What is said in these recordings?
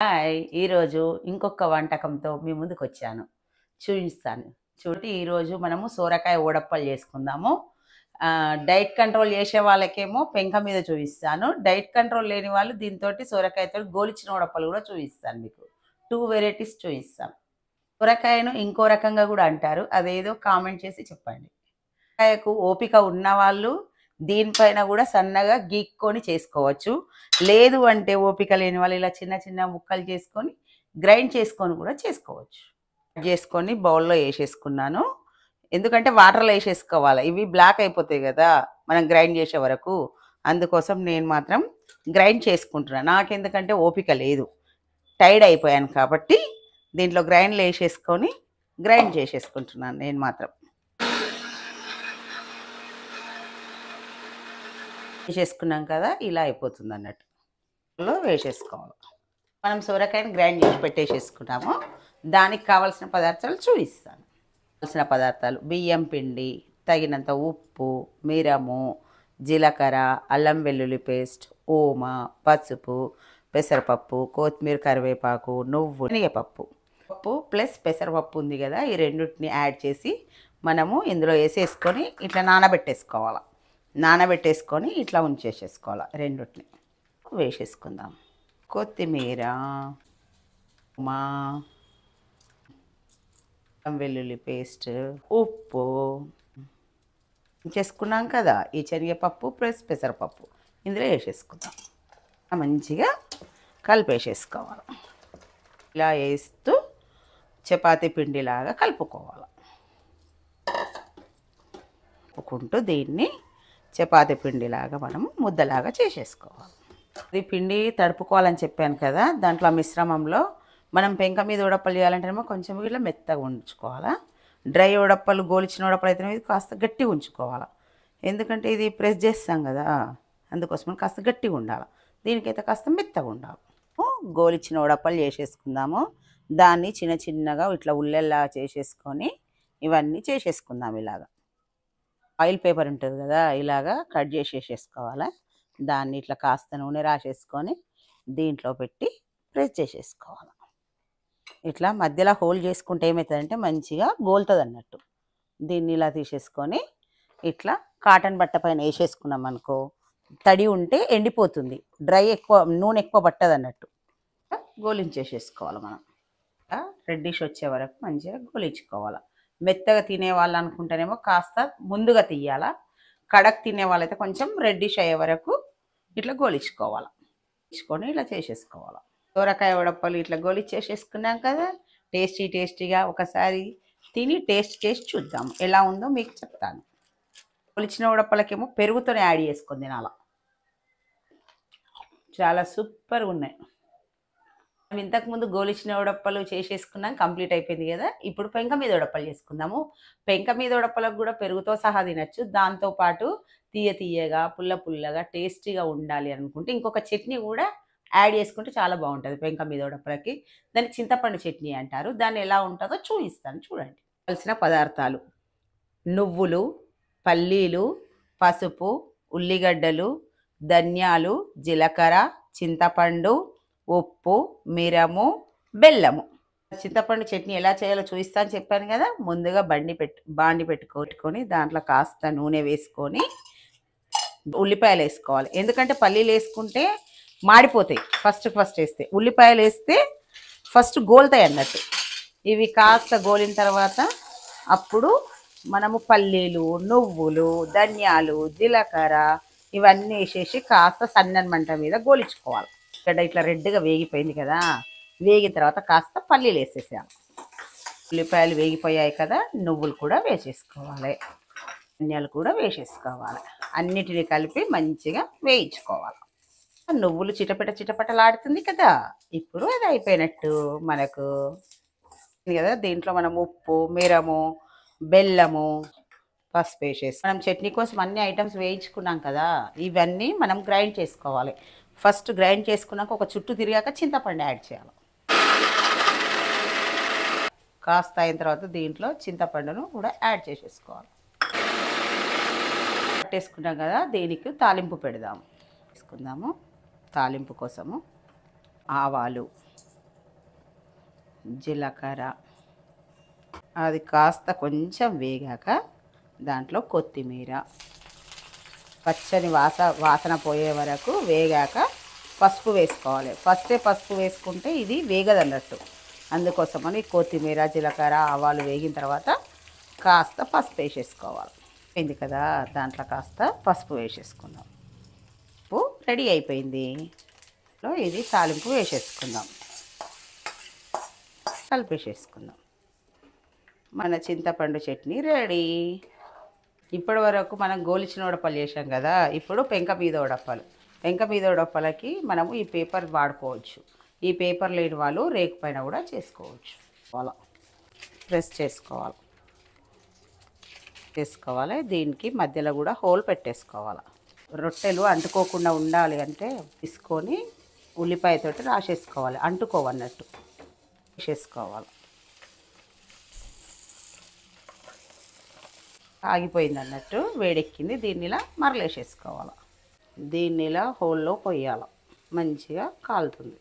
Hi! ఈరోజు ఇంకొక వంటకంతో మీ ముందుకొచ్చాను. చూపిస్తాను. ఈరోజు మనము సోరకాయ వడప్పలు చేసుకుందాము. డైట్ కంట్రోల్ చేసే వాళ్ళకేమో పెంక మీద చూపిస్తాను. డైట్ కంట్రోల్ లేని వాళ్ళు దీనితోటి సోరకాయతోటి గోలిచిన వడప్పలు కూడా చూపిస్తాను మీకు. 2 వెరైటీస్ చూపిస్తాను. సొరకాయను ఇంకో రకంగా కూడా అంటారు. అదేదో కామెంట్ చేసి చెప్పండి. సొరకాయకు ఓపిక ఉన్నవాళ్ళు దీనిపైన కూడా సన్నగా గీక్కొని చేసుకోవచ్చు. లేదు అంటే ఓపిక లేని వాళ్ళు ఇలా చిన్న చిన్న ముక్కలు చేసుకొని గ్రైండ్ చేసుకొని కూడా చేసుకోవచ్చు. చేసుకొని బౌల్లో వేసేసుకున్నాను. ఎందుకంటే వాటర్లో వేసేసుకోవాలి. ఇవి బ్లాక్ అయిపోతాయి కదా మనం గ్రైండ్ చేసే వరకు. అందుకోసం నేను మాత్రం గ్రైండ్ చేసుకుంటున్నాను. నాకెందుకంటే ఓపిక లేదు, టైర్డ్ అయిపోయాను కాబట్టి దీంట్లో గ్రైండ్లో వేసేసుకొని గ్రైండ్ చేసేసుకుంటున్నాను నేను మాత్రం. వేసేసుకున్నాం కదా, ఇలా అయిపోతుంది అన్నట్టు. వేసేసుకోవాలి. మనం సొరకాయని గ్రైండ్ చేసి పెట్టేసేసుకున్నాము. దానికి కావాల్సిన పదార్థాలు చూపిస్తాను. కావాల్సిన పదార్థాలు: బియ్యం పిండి, తగినంత ఉప్పు, మిరము, జీలకర్ర, అల్లం వెల్లుల్లి పేస్ట్, ఓమ, పసుపు, పెసరపప్పు, కొత్తిమీర, కరివేపాకు, నువ్వు, శనగపప్పు. పప్పు ప్లస్ పెసరపప్పు ఉంది కదా, ఈ రెండింటిని యాడ్ చేసి మనము ఇందులో వేసేసుకొని ఇట్లా నానబెట్టేసుకొని ఇట్లా ఉంచేసేసుకోవాలి. రెండింటిని వేసేసుకుందాం. కొత్తిమీర, మా వెల్లుల్లి పేస్ట్, ఉప్పు చేసుకున్నాం కదా, ఈ శనగపప్పు ప్లస్ పెసరపప్పు ఇందులో వేసేసుకుందాం. మంచిగా కలిపేసేసుకోవాలి. ఇలా వేస్తూ చపాతీ పిండిలాగా కలుపుకోవాలి. కలుపుకుంటూ దీన్ని చపాతీ పిండిలాగా మనము ముద్దలాగా చేసేసుకోవాలి. ఇది పిండి తడుపుకోవాలని చెప్పాను కదా, దాంట్లో మిశ్రమంలో మనం పెంక మీద ఉడప్పలు చేయాలంటేనేమో కొంచెం ఇట్లా మెత్తగా ఉంచుకోవాలా. డ్రై ఉడప్పలు, గోలిచిన ఉడప్పలు అయితే ఇది కాస్త గట్టిగా ఉంచుకోవాలి. ఎందుకంటే ఇది ప్రెస్ చేస్తాం కదా, అందుకోసం కాస్త గట్టిగా ఉండాలి. దీనికైతే కాస్త మెత్తగా ఉండాలి. గోలిచిన ఉడప్పలు చేసేసుకుందాము. దాన్ని చిన్న చిన్నగా ఇట్లా ఉల్లెల్లా చేసేసుకొని ఇవన్నీ చేసేసుకుందాం. ఇలాగా ఆయిల్ పేపర్ ఉంటుంది కదా, ఇలాగా కట్ చేసేసుకోవాలి. దాన్ని ఇట్లా కాస్త నూనె రాసేసుకొని దీంట్లో పెట్టి ప్రెస్ చేసేసుకోవాలి. ఇట్లా మధ్యలో హోల్ చేసుకుంటే ఏమవుతుందంటే మంచిగా గోలుతుంది అన్నట్టు. దీన్ని ఇలా తీసేసుకొని ఇట్లా కాటన్ బట్ట పైన వేసేసుకున్నాం అనుకో, తడి ఉంటే ఎండిపోతుంది, నూనె ఎక్కువ పట్టదు అన్నట్టు. గోలించేసేసుకోవాలి. మనం రెడ్డిష్ వచ్చే వరకు మంచిగా గోలించుకోవాలి. మెత్తగా తినేవాళ్ళు అనుకుంటేనేమో కాస్త ముందుగా తీయాలా. కడక్ తినే వాళ్ళైతే కొంచెం రెడ్డిష్ అయ్యే వరకు ఇట్లా గోలించుకోవాలి. ఇలా చేసేసుకోవాలి. సోరకాయ వడప్పలు ఇట్లా గోలిచ్చేసేసుకున్నాం కదా, టేస్టీగా ఒకసారి తిని టేస్ట్ చేసి చూద్దాం ఎలా ఉందో మీకు చెప్తాను. గోలిచిన వడప్పలకేమో పెరుగుతోనే యాడ్ చేసుకొని తినాలా. చాలా సూపర్గా ఉన్నాయి. మనం ఇంతకుముందు గోలిచిన వడప్పలు చేసేసుకున్నాం, కంప్లీట్ అయిపోయింది కదా. ఇప్పుడు పెంక మీద వడప్పలు చేసుకుందాము. పెంక మీద వడప్పలకు కూడా పెరుగుతో సహా తినచ్చు. దాంతోపాటు తీయగా, పుల్లగా టేస్టీగా ఉండాలి అనుకుంటే ఇంకొక చట్నీ కూడా యాడ్ చేసుకుంటే చాలా బాగుంటుంది. పెంక మీద వడప్పలకి దాన్ని చింతపండు చట్నీ అంటారు. దాన్ని ఎలా ఉంటుందో చూపిస్తాను, చూడండి. కావాల్సిన పదార్థాలు: నువ్వులు, పల్లీలు, పసుపు, ఉల్లిగడ్డలు, ధనియాలు, జీలకర్ర, చింతపండు, ఉప్పు, మిరము, బెల్లము. చింతపండు చట్నీ ఎలా చేయాలో చూపిస్తాను చెప్పాను కదా. ముందుగా బాండి పెట్టుకొని దాంట్లో కాస్త నూనె వేసుకొని ఉల్లిపాయలు వేసుకోవాలి. ఎందుకంటే పల్లీలు వేసుకుంటే మాడిపోతాయి ఫస్ట్ వేస్తే. ఉల్లిపాయలు వేస్తే ఫస్ట్ గోలుతాయి అన్నట్టు. ఇవి కాస్త గోలిన తర్వాత అప్పుడు మనము పల్లీలు, నువ్వులు, ధనియాలు, జీలకర్ర ఇవన్నీ వేసేసి కాస్త సన్నని మంట మీద గోలించుకోవాలి. ఇక్కడ ఇట్లా రెడ్గా వేగిపోయింది కదా, వేగిన తర్వాత కాస్త పల్లీలు వేసేసాము. ఉల్లిపాయలు వేగిపోయాయి కదా, నువ్వులు కూడా వేసేసుకోవాలి, ధనియాలు కూడా వేసేసుకోవాలి. అన్నిటినీ కలిపి మంచిగా వేయించుకోవాలి. నువ్వులు చిటపటలాడుతుంది కదా, ఇప్పుడు అది అయిపోయినట్టు మనకు కదా. దీంట్లో మనం ఉప్పు, మిరము, బెల్లము, పసుపు వేసేసి మనం చట్నీ కోసం అన్ని ఐటమ్స్ వేయించుకున్నాం కదా, ఇవన్నీ మనం గ్రైండ్ చేసుకోవాలి. ఫస్ట్ గ్రైండ్ చేసుకున్నాక ఒక చుట్టూ తిరిగాక చింతపండు యాడ్ చేయాలి. కాస్త అయిన తర్వాత దీంట్లో చింతపండును కూడా యాడ్ చేసేసుకోవాలి. పట్టేసుకున్నాం కదా, దీనికి తాలింపు పెడదాము. తీసుకుందాము. తాలింపు కోసము ఆవాలు, జీలకర్ర, అది కాస్త కొంచెం వేగాక దాంట్లో కొత్తిమీర, పచ్చని వాసన పోయే వరకు వేగాక పసుపు వేసుకోవాలి. ఫస్టే పసుపు వేసుకుంటే ఇది వేగదన్నట్టు, అందుకోసమని కొత్తిమీర, జీలకర్ర, ఆవాలు వేగిన తర్వాత కాస్త పసుపు వేసేసుకోవాలి. అయింది కదా, దాంట్లో కాస్త పసుపు వేసేసుకుందాం. ఉప్పు రెడీ అయిపోయింది. ఇది తాలింపు వేసేసుకుందాం, కలిపేసేసుకుందాం. మన చింతపండు చట్నీ రెడీ. ఇప్పటి వరకు మనం గోలిచిన వడపలు చేసాం కదా, ఇప్పుడు పెంక మీద వడపలు. పెంక మీద వడపలకి మనము ఈ పేపర్ వాడుకోవచ్చు. ఈ పేపర్ లేని వాళ్ళు రేకు పైన కూడా చేసుకోవచ్చు. అలా ప్రెస్ చేసుకోవాలి. దీనికి మధ్యలో కూడా హోల్ పెట్టేసుకోవాలి. రొట్టెలు అంటుకోకుండా ఉండాలి అంటే తీసుకొని ఉల్లిపాయతోటి రాసేసుకోవాలి, అంటుకోవన్నట్టు వేసేసుకోవాలి. ఆగిపోయింది అన్నట్టు, వేడెక్కింది. దీన్ని ఇలా మరలేసేసుకోవాలి. దీన్ని ఇలా హోల్లో పోయాలి, మంచిగా కాలుతుంది.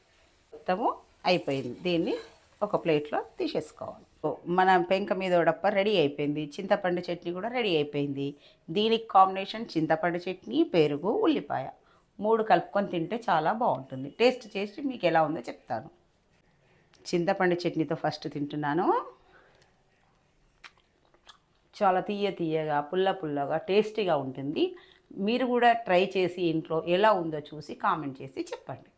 మొత్తము అయిపోయింది. దీన్ని ఒక ప్లేట్లో తీసేసుకోవాలి. మన పెంక మీద వడప రెడీ అయిపోయింది. చింతపండు చట్నీ కూడా రెడీ అయిపోయింది. దీనికి కాంబినేషన్ చింతపండు చట్నీ, పెరుగు, ఉల్లిపాయ 3 కలుపుకొని తింటే చాలా బాగుంటుంది. టేస్ట్ చేసి మీకు ఎలా ఉందో చెప్తాను. చింతపండు చట్నీతో ఫస్ట్ తింటున్నాను. చాలా తీయగా, పుల్లగా, టేస్టీగా ఉంటుంది. మీరు కూడా ట్రై చేసి ఇంట్లో ఎలా ఉందో చూసి కామెంట్ చేసి చెప్పండి.